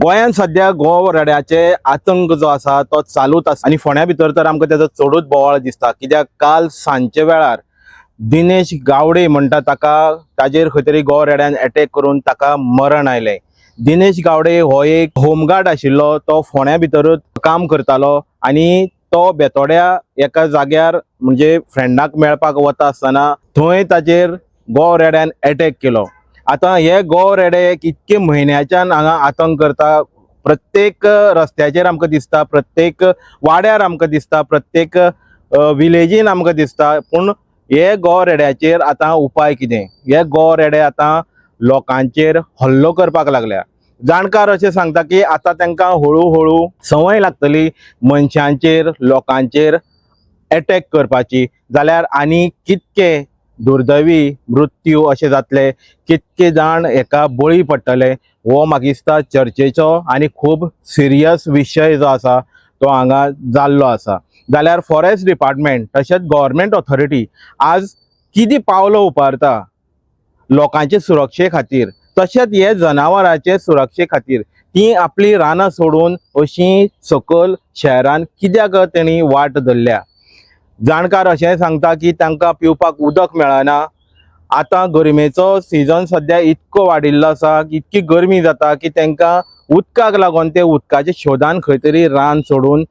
गोंयांत सध्या गोवरेड्याचे आतंक जो आसा तो चालूच आसा आनी फोंड्या भितर तर आमकां तेजो चडूच बोवाळ दिसता। कित्याक काल सांजचे वेळार दिनेश गावडे म्हणटा ताजेर खंय तरी गोवरेड्यान अटॅक करून ताका मरण आयलें। दिनेश गावडे हो एक होमगार्ड आशिल्लो, तो फोंड्या भितरूच काम करतालो आनी तो बेतोड्या एका जाग्यार म्हणजे फ्रेंडाक मेळपाक वता आसतना थंय ताजेर गोवरेड्यान अटॅक केलो। आता हे गोवरेडे इतके म्हयन्याच्यान हांगा आतंक करता, प्रत्येक रस्त्याचेर आमकां दिसता, प्रत्येक वाड्यार आमकां दिसता, प्रत्येक विलेजीन आमकां दिसता। पूण हे गोवरेड्याचेर आतां उपाय कितें? हे गोवरेडे आतां लोकांचेर हल्लो करपाक लागल्या। जाणकार अशें सांगता की आतां तांकां हळू हळू संवय लागतली मनशांचेर, लोकांचेर अटॅक करपाची, जाल्यार आनी कितके दुर्दैवी मृत्यू अशें जातले, कितके जाण हेका बळी पडटले, हो म्हाका दिसता चर्चेचो आनी खूब सिरियस विशय जो आसा तो हांगा जाल्लो आसा। जाल्यार फॉरेस्ट डिपार्टमेंट तशेंच गव्हर्मेंट ऑथॉरिटी आज कितें पावलां उबारता लोकांचे सुरक्षे खातीर, तशेंच हे जनावरांचे सुरक्षे खातीर ती आपली रानां सोडून अशी सकयल शहरान कित्याक तेणी वाट धरल्या। जाणकार अशें सांगता की तांकां पिवपाक उदक मेळना। आतां गरमेचो सिजन सध्या इतको वाडिल्लो आसा, इतकी गरमी जाता की तांकां उदकाक लागून ते उदकाच्या शोधान खंय तरी रान सोडून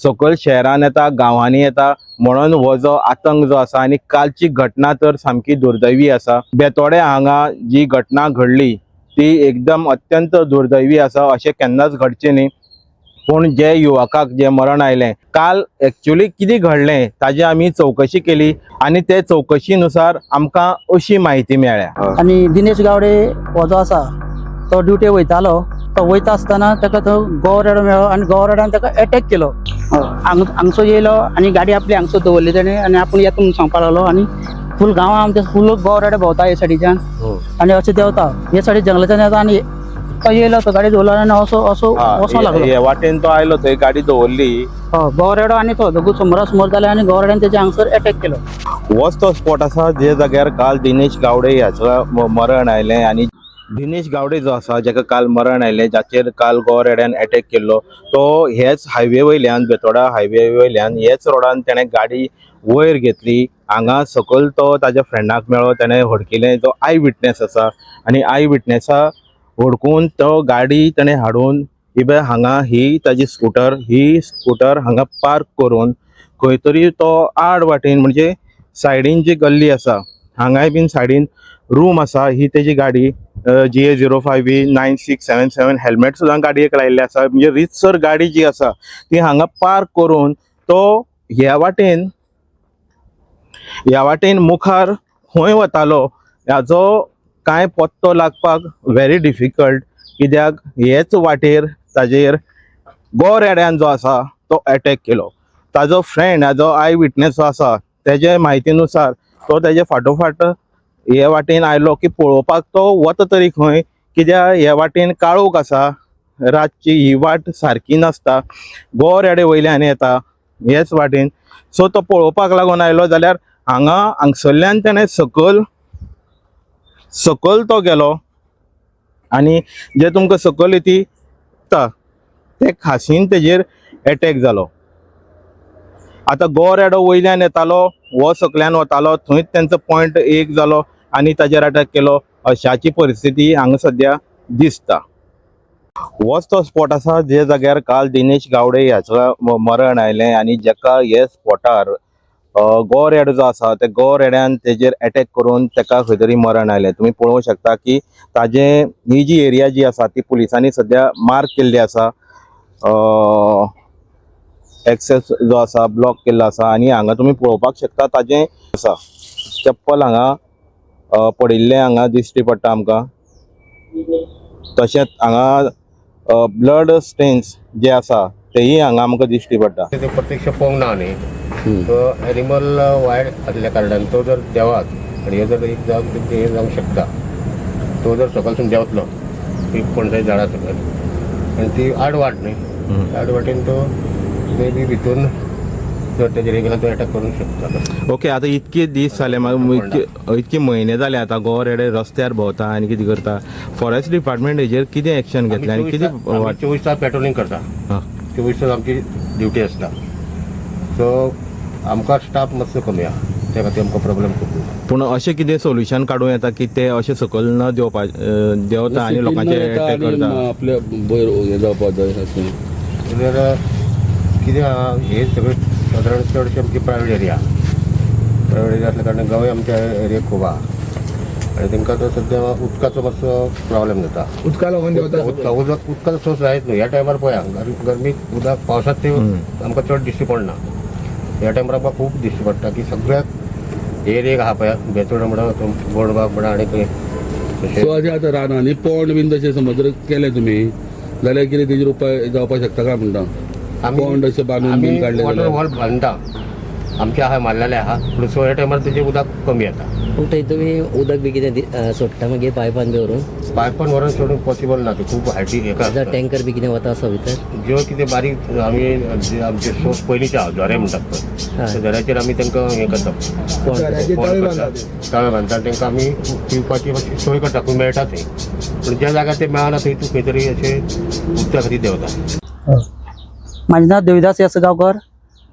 सकयल शहरान येता, गांवांनी येता। म्हणून हो जो आतंक जो आसा आनी कालची घटना तर सामकी दुर्दैवी आसा। बेतोड्या हांगा जी घटना घडली ती एकदम अत्यंत दुर्दैवी आसा, अशें केन्नाच घडचें न्ही। पूण जे युवकाक जे मरण आयलें, काल एक्चुअली कितें घडलें ताजी आमी चौकशी केली आनी ते चौकशीनुसार आमकां अशी माहिती मेळ्ळ्या। आणि दिनेश गावडे हो जो आसा तो ड्युटी वयतालो, तो वयता आसतना ताका तो गोवरेडो मेळ्ळो आनी गोवरेड्यान ताका अटॅक केलो। हांगसो येयलो आनी गाडी आपली हांगसो दवरली तेणें आनी आपूण येता म्हणून सांगपाक लागलो आनी फूल गांवां आमचे फूल गोवरेडे भोंवता हे सायडीच्यान आनी अशें देंवता हे सायडी जंगलाच्यान येता आनी तो येयलो, तो गाडी दवरलो आनी वचोंक लागलो। हे वाटेन तो आयलो, थंय गाडी दवरली, गोवरेडो आनी तो दोगूय समोरासमोर जाले आनी गोवरेड्यान तेच्या हांगसर अटॅक केलो। होच तो स्पॉट आसा जे जाग्यार काल दिनेश गावडे ह्याचं मरण आयलें। आनी दिनेश गावडे जो आसा जेका काल मरण आयलें, जाचेर काल गोवरेड्यान अटॅक केल्लो, तो हेच हायवे वयल्यान, बेतोडा हायवे वयल्यान हेच रोडान तेणें गाडी वयर घेतली। हांगा सकयल तो ताज्या फ्रेंडाक मेळ्ळो, तेणें हडकिलें, जो आय विटनेस आसा आनी आय विटनेसा हडकून तो गाडी तेणें हाडून इबे हांगा ही ताजी स्कूटर हांगा पार्क करून खंय तरी तो आड वाटेन म्हणजे सायडीन जी गल्ली आसा हांगाय बीन सायडीन रूम आसा, ही तेजी गाडी GA05V9677 हेल्मेट सुद्दां गाडयेक लायिल्लें आसा। म्हणजे रितसर गाडी जी आसा ती हांगा पार्क करून तो ह्या वाटेन मुखार खंय वतालो ह्याचो कांय पत्तो लागपाक व्हेरी डिफिकल्ट। कित्याक हेच वाटेर ताजेर गोवरेड्यान जो आसा तो अटॅक केलो। ताजो फ्रेंड जो आय विटनेस आसा तेजे म्हायतीनुसार तो तेजे फाटोफाट हे वाटेन आयलो की पळोवपाक तो वता तरी खंय, कित्याक हे वाटेन काळोख आसा, रातची ही वाट सारकी नासता, गोवरेडे वयल्यान येता हेच वाटेन। सो तो पळोवपाक लागून आयलो, जाल्यार हांगसरल्यान तेणें सकयल तो गेलो आनी जे तुमकां सकयल ती ते खासीन तेजेर अटॅक जालो। आतां गोवरेडो वयल्यान येतालो, हो सकल्यान वतालो, थंयच तेंचो पॉयंट एक जालो आनी ताजेर अटॅक केलो, अशाची परिस्थिती हांगा सद्या दिसता। होच तो स्पॉट आसा जे जाग्यार काल दिनेश गावडे ह्याचं मरण आयलें आनी जेका हे स्पॉटार गोवरेडो जो आसा ते गोवरेड्यान तेजेर अटॅक करून तेका खंय तरी मरण आयलें। तुमी पळोवंक शकता की ही जी एरिया जी आसा ती पुलिसांनी सद्या मार्क केल्ली आसा, एक्सेस जो आसा ब्लॉक केल्लो आसा आनी हांगा तुमी पळोवपाक शकता ताजें आसा चप्पल हांगा पडिल्लें हांगा दिश्टी पडटा आमकां। तशेंच हांगा ब्लड स्टेन्स जे आसा तेही हांगा आमकां दिश्टी पडटा। ते प्रत्यक्ष पळोवंक ना न्ही, तो एनिमल वायल्ड आसल्या कारणान तो जर देवात आनी हे जर एक हे जावंक शकता, तो जर सकलसून देंवतलो एक पणसाच्या झाडा सकयल आनी ती आडवाट न्ही, आडवाटेन तो मे बी भितून तर तेजे रेग्युलर तो अटॅक करूंक शकता. ओके, आता इतके दीस जाले इतके म्हयने जाले आता गोवर रेडे रस्त्यार भोंवता आनी कितें करता. फॉरेस्ट डिपार्टमेंट हेजेर कितें एक्शन घेतलें आनी कितें 24 तास पेट्रोलिंग करता. हां 24 तास आमची ड्युटी आसता. सो आमकां स्टाफ मातसो कमी आहा, त्या खातीर आमकां प्रॉब्लेम खूब. पूण अशें कितें सोल्युशन काडूं येता की ते अशें सकयल न देंवता आनी लोकांचे अटॅक करता. आपल्या भयर हें जावपा जाय अशें. जाल्यार कितें आहा, हे सगळें सादारण चडशे आमची प्रायवेट एरिया आसल्या कारणान गवय आमच्या एरियेक खूब आहा आनी तांकां तो सद्या उदकाचो मातसो प्रॉब्लेम जाता. उदका लागून देंवता. उदकाचो सोर्स जायत न्हू. ह्या टायमार पळया गरमीक उदक पावसांत ते आमकां चड दिश्टी पडना. ह्या टायमार आमकां खूब दिश्टी पडटा की सगळ्याक एरियेक आहा पळय बेतोड म्हणा गोडबाग म्हणा आनी खंय सो आतां रानांनी पोंड बीन तशें समज जर केलें तुमी जाल्यार कितें तेजेर उपाय जावपाक शकता काय म्हणटा. पोंड अशें बांदून बीन काडले वॉटर जाल्यार वॉल बांदता आमचे आहा मारलेले आहा. पूण सो ह्या टायमार तेजें उदक कमी येता. पूण थंय तुमी उदक बी कितें सोडटा मागीर पायपान बी व्हरून पायपान व्हरून सोडूंक पॉसिबल ना. ते खूब हायटी हेका जर टँकर बी कितें वता आसा भितर ज्यो कितें बारीक आमी जे आमचे सोर्स पयलींचे आहा झरे म्हणटात पळय त्या झऱ्याचेर आमी तांकां हें करता तळे बांदता. तांकां आमी पिवपाची मातशी सोय करता खंय मेळटा थंय. पूण ज्या जाग्यार ते मेळना थंय तूं खंय तरी अशें उदका खातीर देंवता. माझें नांव देविदास येसगांवकर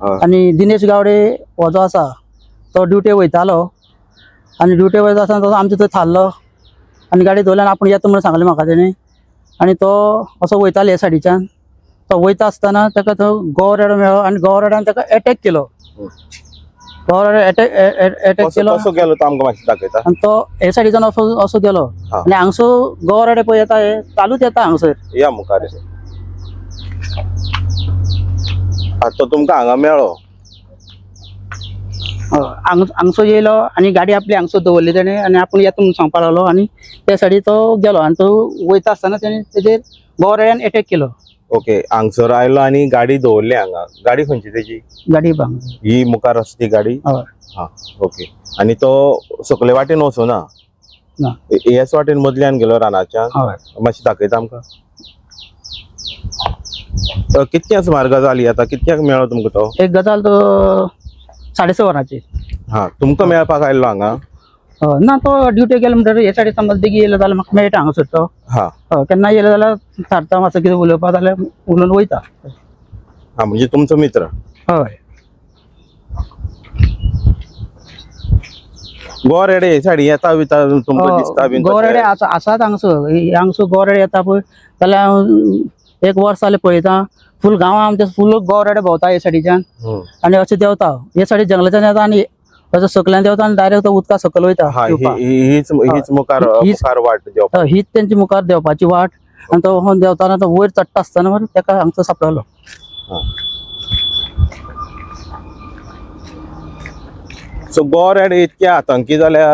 आणि दिनेश गावडे हो जो आसा तो ड्युटी वयतालो आनी ड्युटी वयता आसतना तो आमच्या थंय थारलो आनी गाडी दवरल्यान आपूण येता म्हणून सांगलें म्हाका तेणी. आनी तो असो वयतालो हे सायडीच्यान. तो वयता आसतना ताका थंय गोवरेडो मेळ्ळो आनी गोवरेड्यान ताका अटॅक केलो. अटॅक केलो कसो गेलो तो आमकां मातशें दाखयता. आनी तो हे सायडीच्यान असो गेलो आनी हांगसो गोवरेडे पळय येता हे चालूच येता हांगसर. या मुखार तो तुमकां हांगा मेळ्ळो. हांगसो येयलो आनी गाडी आपली हांगसो दवरली तेणें आनी आपूण येता म्हणून सांगपाक लागलो आनी त्या सायडीन तो गेलो आनी तो वयता आसतना तेणें तेजेर गोवरेड्यान अटॅक केलो. ओके, हांगसर आयलो आनी गाडी दवरली हांगा. गाडी खंयची तेजी? गाडी भांग ही मुखार आसा ती गाडी. हय. हां ओके. आनी तो सकले वाटेन वचूना ना. ह्याच वाटेन मदल्यान गेलो रानाच्यान. हय. मातशें दाखयता आमकां. कितक्या सुमार गजाल ही आतां कितक्याक मेळ्ळो तुमकां तो? एक गजाल तो 6:30 वरांची. हां तुमकां मेळपाक आयल्लो हांगा? ना तो ड्युटी गेलो म्हणटकीर हे सायडीन समज बेगी येयलो जाल्यार म्हाका मेळटा हांगासर तो. हां केन्ना येयलो जाल्यार थारता मातसो कितें उलोवपा जाल्यार उलोवन वयता. हां म्हणजे तुमचो मित्र. हय. गोवरेडे हे सायडी येता बिता तुमकां दिसता बीन? गोवरेडे आसात हांगसर गोवरेडे येता पळय जाल्यार हांव एक वर्स जालें पळयता. फूल गांवां आमच्या फूल गोवरेडे भोंवता हे सायडीच्यान आनी अशें देंवता. हे सायडीन जंगलाच्यान येता आनी अशें सकल्यान देंवता आनी डायरेक्ट उदका सकयल वयता. हीच मुखार वाट देंवपाक. हीच तेंची मुखार देंवपाची वाट. आनी तो देंवताना तो वयर चडटा आसतना मरे ताका हांगसर सापडलो. सो गोवरेडे इतके आतंकी जाल्या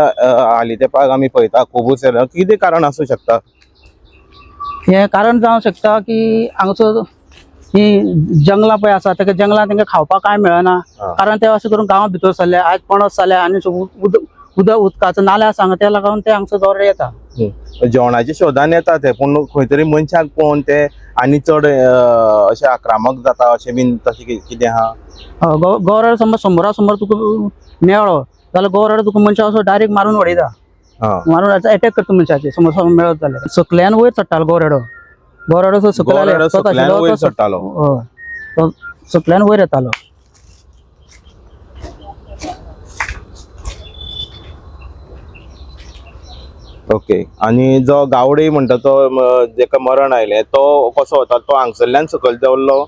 हालीं तेंपाक आमी पळयता खुबूच कितें कारण आसूं शकता? हे कारण जावंक शकता की हांगसर ही जंगलां पळय आसा ताका जंगलांत तांकां खावपाक कांय मेळना. कारण ते अशें करून गांवां भितर सरले. आयज पणस जाले आनी उदकाचो नाले आसा हांगा त्या लागून ते हांगसर गोवरेडे येता. जेवणाच्या सोदान येता ते पूण खंय तरी मनशाक पळोवन ते आनी चड अशे आक्रमक जाता अशें बीन तशें कितें आहा? गोवरेडो समज समोरासमोर तुका मेळ्ळो जाल्यार गोवरेडो तुका मनशाक असो डायरेक्ट मारून उडयता. मारून अटॅक करता मनशाचेर समज मेळत जाल्यार. सकल्यान वयर चडटालो गोवरेडो. गोवरेडो सकल्यान वयर चडटालो. तो सकल्यान वयर येतालो. ओके. आनी जो गावडे म्हणटा तो जेका मरण आयलें तो कसो वता? तो हांगसरल्यान सकयल देंवल्लो?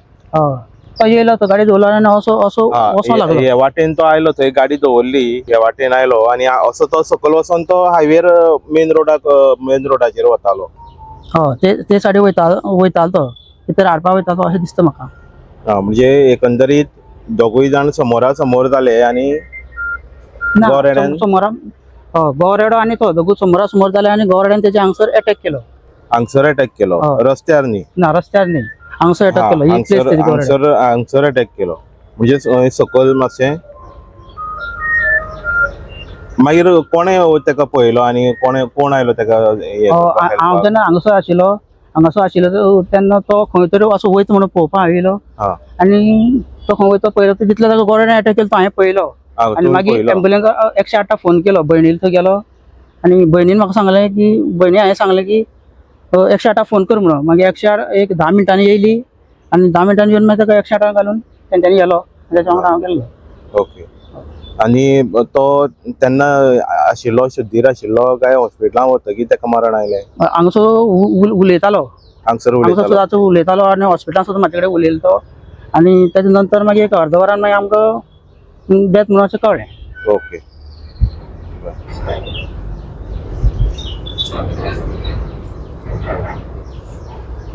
तो येयलो तो गाडी दवरलो आनी असो वचोंक लागलो. हे वाटेन तो आयलो थंय गाडी दवरली हे वाटेन आयलो आनी असो तो सकयल वचोन तो हायवेर मेन रोडाचेर वतालो. ते सायडीन वयतालो तो कितें हाडपाक वयता तो अशें दिसता म्हाका. म्हणजे एकंदरीत दोगूय जाण समोरा समोर जाले आनी गोवरेड्यान गोवरेडो आनी तो दोगूय समोरा समोर जाले आनी गोवरेड्यान तेजे हांगसर अटॅक केलो. हांगसर अटॅक केलो? रस्त्यार न्ही? ना रस्त्यार न्ही हांगसर अटॅक केलो. हांगसर अटॅक केलो म्हणजे सकयल मातशें. मागीर कोणे तेका पळयलो आनी कोण आयलो तेका? हांव जेन्ना हांगसर आशिल्लो हांगासर आशिल्लो तेन्ना तो खंय तरी असो वयता म्हणून पळोवपाक आयलो हा आनी तो खंय वयता पळयलो तितल्या ताका गोरड्यान अटॅक केलो तो हांवें पळयलो आनी तुम्ही मागीर पळयलो? एम्बुलन्स 108 फोन केलो भयणील थंय गेलो आनी भयणीन म्हाका सांगलें की भयणी हांवें सांगलें की 108 फोन कर म्हणून मागीर 108 एक 10 मिनटांनी येयली आनी 10 मिनटांनी येवन मागीर ताका 108 घालून तेंच्यांनी गेलो त्याच्या वांगडा हांव गेल्लो. ओके. आणि तो तेन्ना आशिल्लो शुद्धीर आशिल्लो काय हॉस्पिटलांत वतकीर ताका मरण आयलें? हांगासर उलयतालो हांगसर हांगासर उलयतालो? सुद्दां उलयतालो आनी हॉस्पिटलांत सुद्दां म्हाजे कडेन उलयलो तो आनी तेच्या नंतर मागीर एक अर्द वरान मागीर आमकां डेथ म्हणून अशें कळ्ळें. ओके.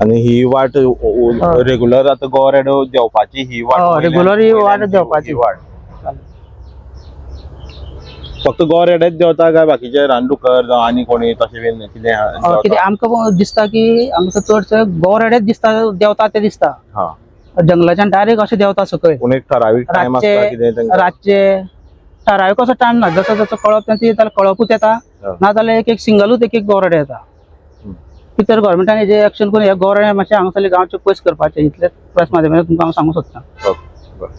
आणि ही वाट रेग्युलर आता गोरेडो देवपाची ही वाट रेग्युलर ही वाट देवपाची वाट फक्त गोरेडेच देवता काय बाकीचे रानडुकर जावं आनी कोणी तशें बीन कितें कितें देंवता? आमकां दिसता की आमकां चडशे गोरेडेच दिसता देवता ते दिसता हा जंगलाच्यान डायरेक्ट अशें देवता सकयल पूण एक ठरावीक टायम आसता कितें रातचे तांकां? रातचे ठरावीक असो टायम ना जसो जसो कळप तेंचो येता कळपूच येता नाजाल्यार एक सिंगलूच एक गोरडे येता तर गव्हर्मेंटान हेजेर एक्शन करून हे गोरडे मातशें हांगासरले गांवचे पयस करपाचे इतलेच प्रयत्न तुमकां हांव सांगूंक सोदता. ओके. बरें.